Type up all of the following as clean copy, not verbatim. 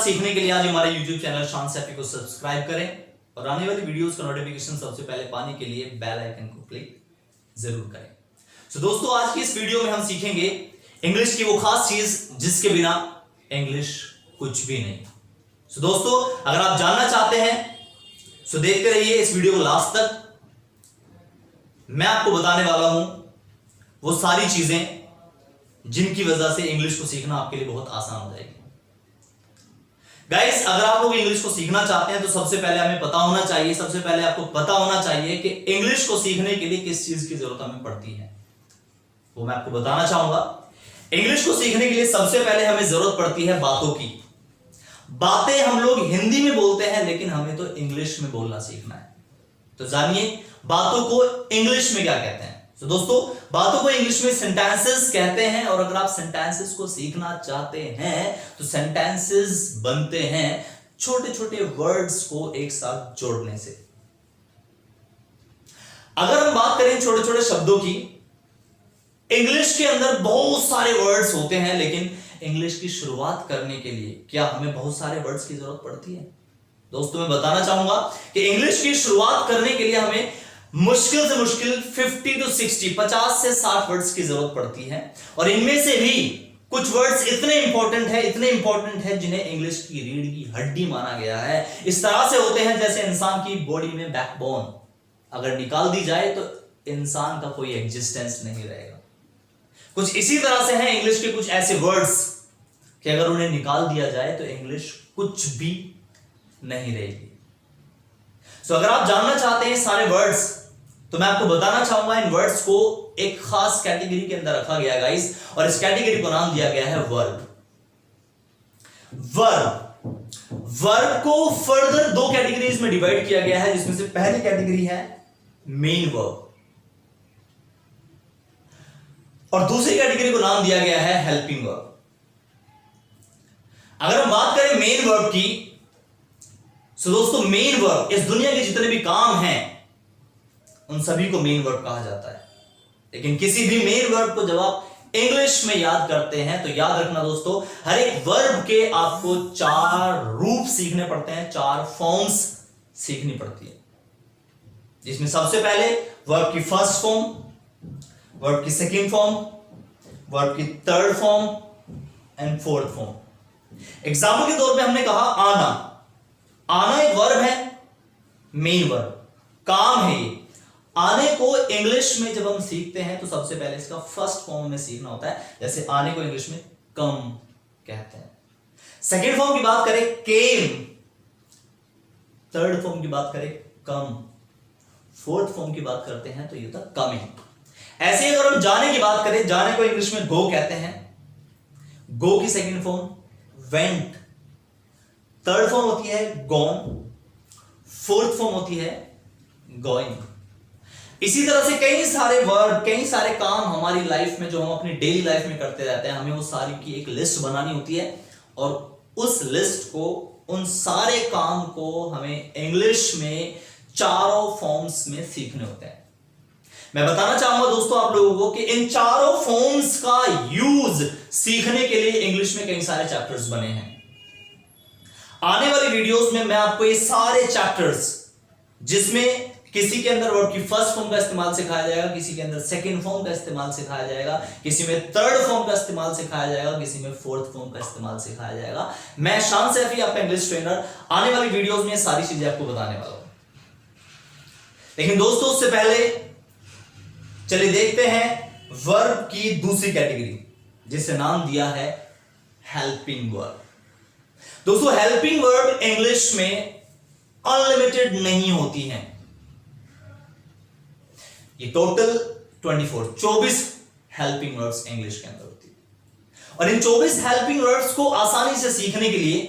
सीखने के लिए आज हमारे YouTube चैनल शान सैफी को सब्सक्राइब करें और आने वाली वीडियोस का नोटिफिकेशन सबसे पहले पाने के लिए बेल आइकन को क्लिक जरूर करें। तो दोस्तों आज की इस वीडियो में हम सीखेंगे इंग्लिश की वो खास चीज जिसके बिना इंग्लिश कुछ भी नहीं। सो दोस्तों अगर आप जानना चाहते हैं सो देखते रहिए इस वीडियो को लास्ट तक। मैं आपको बताने वाला हूं वो सारी चीजें जिनकी वजह से इंग्लिश को सीखना आपके लिए बहुत आसान हो जाएगी। गाइस अगर आप लोग इंग्लिश को सीखना चाहते हैं तो सबसे पहले हमें पता होना चाहिए, सबसे पहले आपको पता होना चाहिए कि इंग्लिश को सीखने के लिए किस चीज की जरूरत हमें पड़ती है, वो मैं आपको बताना चाहूंगा। इंग्लिश को सीखने के लिए सबसे पहले हमें जरूरत पड़ती है बातों की। बातें हम लोग हिंदी में बोलते हैं लेकिन हमें तो इंग्लिश में बोलना सीखना है। तो जानिए बातों को इंग्लिश में क्या कहते हैं। तो दोस्तों बातों को इंग्लिश में सेंटेंसेस कहते हैं और अगर आप सेंटेंसेस को सीखना चाहते हैं तो सेंटेंसेस बनते हैं छोटे छोटे वर्ड्स को एक साथ जोड़ने से। अगर हम बात करें छोटे छोटे शब्दों की, इंग्लिश के अंदर बहुत सारे वर्ड्स होते हैं लेकिन इंग्लिश की शुरुआत करने के लिए क्या हमें बहुत सारे वर्ड्स की जरूरत पड़ती है? दोस्तों मैं बताना चाहूंगा कि इंग्लिश की शुरुआत करने के लिए हमें मुश्किल से मुश्किल 50 से 60 वर्ड्स की जरूरत पड़ती है और इनमें से भी कुछ वर्ड्स इतने इंपॉर्टेंट है जिन्हें इंग्लिश की रीढ़ की हड्डी माना गया है। इस तरह से होते हैं जैसे इंसान की बॉडी में बैकबोन अगर निकाल दी जाए तो इंसान का कोई एग्जिस्टेंस नहीं रहेगा। कुछ इसी तरह से हैं इंग्लिश के कुछ ऐसे वर्ड्स कि अगर उन्हें निकाल दिया जाए तो इंग्लिश कुछ भी नहीं रहेगी। सो अगर आप जानना चाहते हैं सारे वर्ड्स तो मैं आपको बताना चाहूंगा इन वर्ड्स को एक खास कैटेगरी के अंदर रखा गया है गाइस, और इस कैटेगरी को नाम दिया गया है वर्ब। वर्ब को फर्दर दो कैटेगरीज में डिवाइड किया गया है जिसमें से पहली कैटेगरी है मेन वर्ब और दूसरी कैटेगरी को नाम दिया गया है हेल्पिंग वर्ब। अगर हम बात करें मेन वर्ब की सो दोस्तों मेन वर्ब इस दुनिया के जितने भी काम हैं उन सभी को मेन वर्ब कहा जाता है। लेकिन किसी भी मेन वर्ब को जब आप इंग्लिश में याद करते हैं तो याद रखना दोस्तों हर एक वर्ब के आपको 4 रूप सीखने पड़ते हैं, 4 फॉर्म्स सीखनी पड़ती है, जिसमें सबसे पहले वर्ब की फर्स्ट फॉर्म, वर्ब की सेकेंड फॉर्म, वर्ब की third form and fourth form. Example के तौर पे हमने कहा आना एक वर्ब है, मेन वर्ब, काम है ये। आने को इंग्लिश में जब हम सीखते हैं तो सबसे पहले इसका फर्स्ट फॉर्म में सीखना होता है। जैसे आने को इंग्लिश में कम कहते हैं। सेकेंड फॉर्म की बात करें केम, थर्ड फॉर्म की बात करें कम, फोर्थ फॉर्म की बात करते हैं तो ये था कमिंग। ऐसे ही अगर हम जाने की बात करें, जाने को इंग्लिश में गो कहते हैं, गो की second form went, third form होती है गॉन, फोर्थ फॉर्म होती है गोइंग। इसी तरह से कई सारे वर्ड, कई सारे काम हमारी लाइफ में जो हम अपनी डेली लाइफ में करते रहते हैं, हमें वो सारी की एक लिस्ट बनानी होती है और उस लिस्ट को, उन सारे काम को हमें इंग्लिश में चारों फॉर्म्स में सीखने होते हैं। मैं बताना चाहूंगा दोस्तों आप लोगों को कि इन चारों फॉर्म्स का यूज सीखने के लिए इंग्लिश में कई सारे चैप्टर्स बने हैं। आने वाली वीडियोस में मैं आपको ये सारे चैप्टर्स, जिसमें किसी के अंदर वर्ब की फर्स्ट फॉर्म का इस्तेमाल सिखाया जाएगा, किसी के अंदर सेकंड फॉर्म का इस्तेमाल सिखाया जाएगा, किसी में थर्ड फॉर्म का इस्तेमाल सिखाया जाएगा, किसी में फोर्थ फॉर्म का इस्तेमाल सिखाया जाएगा। मैं शान सैफी आपका इंग्लिश ट्रेनर आने वाली वीडियोस में सारी चीजें आपको बताने वाला हूं। लेकिन दोस्तों उससे पहले चलिए देखते हैं वर्ब की दूसरी कैटेगरी जिसे नाम दिया है हेल्पिंग वर्ब। दोस्तों हेल्पिंग वर्ब इंग्लिश में अनलिमिटेड नहीं होती हैं। ये टोटल 24 हेल्पिंग वर्ब्स इंग्लिश के अंदर होती है और इन 24 हेल्पिंग वर्ब्स को आसानी से सीखने के लिए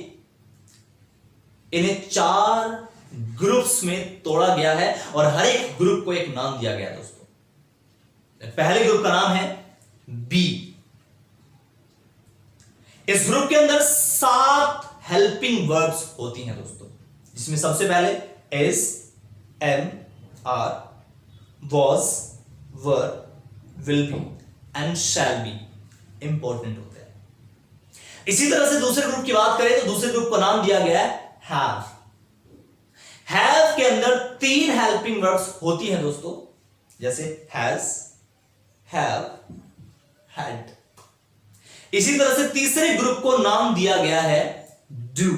इन्हें 4 ग्रुप्स में तोड़ा गया है और हर एक ग्रुप को एक नाम दिया गया है। दोस्तों पहले ग्रुप का नाम है बी। इस ग्रुप के अंदर 7 हेल्पिंग वर्ब्स होती हैं दोस्तों, जिसमें सबसे पहले is, am, are, was, were, will be and shall be important होते हैं। इसी तरह से दूसरे ग्रुप की बात करें तो दूसरे ग्रुप का नाम दिया गया है हैव। हैव के अंदर 3 हेल्पिंग वर्ब्स होती हैं दोस्तों, जैसे हैज, हैव, हैड। इसी तरह से तीसरे ग्रुप को नाम दिया गया है डू।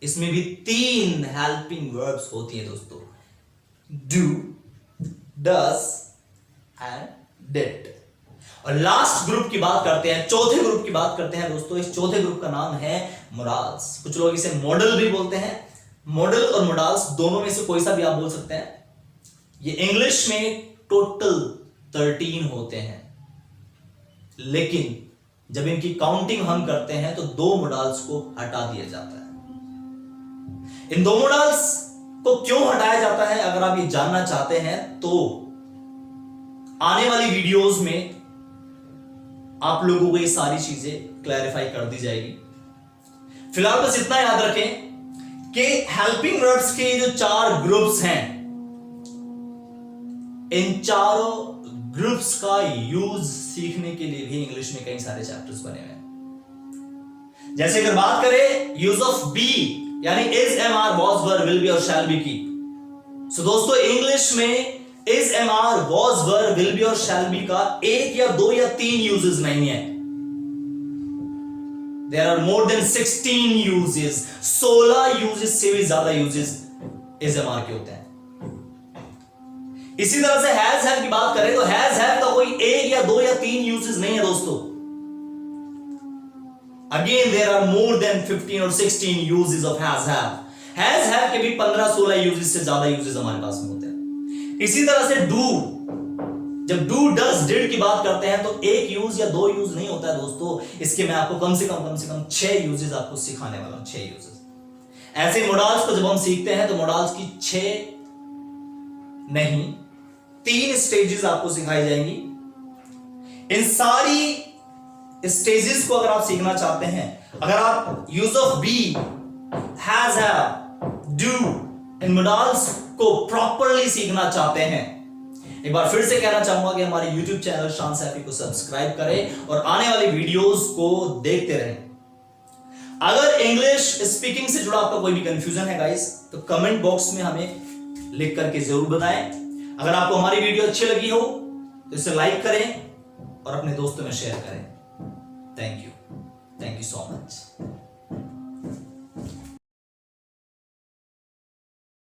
इसमें भी 3 हेल्पिंग वर्ब्स होती हैं दोस्तों, डू, डज एंड डिड। और लास्ट ग्रुप की बात करते हैं, चौथे ग्रुप की बात करते हैं दोस्तों। इस चौथे ग्रुप का नाम है मोडाल्स। कुछ लोग इसे मॉडल भी बोलते हैं। मॉडल और मोडाल्स दोनों में से कोई सा भी आप बोल सकते हैं। ये इंग्लिश में टोटल 13 होते हैं, लेकिन जब इनकी काउंटिंग हम करते हैं तो 2 मोडाल्स को हटा दिया जाता है। इन 2 मोडाल्स को क्यों हटाया जाता है, अगर आप ये जानना चाहते हैं तो आने वाली वीडियोस में आप लोगों को ये सारी चीजें क्लैरिफाई कर दी जाएगी। फिलहाल बस इतना याद रखें कि हेल्पिंग वर्ब्स के जो 4 ग्रुप्स हैं, इन चारों ग्रुप्स का यूज सीखने के लिए भी इंग्लिश में कई सारे चैप्टर्स बने हुए हैं। जैसे अगर बात करें यूज ऑफ बी, यानी is, am are, was, were, will be और शैल बी की। सो दोस्तों इंग्लिश में is, am are, was, were, will be और शैल बी का 1 या 2 या 3 यूजेस नहीं है। There are more than 16 uses, 16 uses से भी ज्यादा uses is, am, are के होते हैं। इसी तरह से has, have की बात करें तो has, have का कोई 1 या 2 या 3 uses नहीं है दोस्तों। Again there are more than 15 or 16 uses of has, have। has, have के भी 15-16 uses से ज्यादा uses हमारे पास में होते हैं। इसी तरह से do, जब डू, डज, डिड की बात करते हैं तो 1 यूज या 2 यूज नहीं होता है दोस्तों। इसके मैं आपको कम से कम 6 यूजेस आपको सिखाने वाला हूं, 6 यूजेस। ऐसे मोडाल्स को जब हम सीखते हैं तो मोडाल्स की 6 नहीं 3 स्टेजेस आपको सिखाई जाएंगी। इन सारी स्टेजेस को अगर आप सीखना चाहते हैं, अगर आप use of be, has, have, do, इन मोडाल्स को प्रॉपरली सीखना चाहते हैं, एक बार फिर से कहना चाहूंगा कि हमारे YouTube चैनल शान सैफी को सब्सक्राइब करें और आने वाली वीडियोस को देखते रहें। अगर इंग्लिश स्पीकिंग से जुड़ा आपका कोई भी कंफ्यूजन है गाइस, तो कमेंट बॉक्स में हमें लिख करके जरूर बताएं। अगर आपको हमारी वीडियो अच्छी लगी हो तो इसे लाइक करें और अपने दोस्तों में शेयर करें। Thank you so much.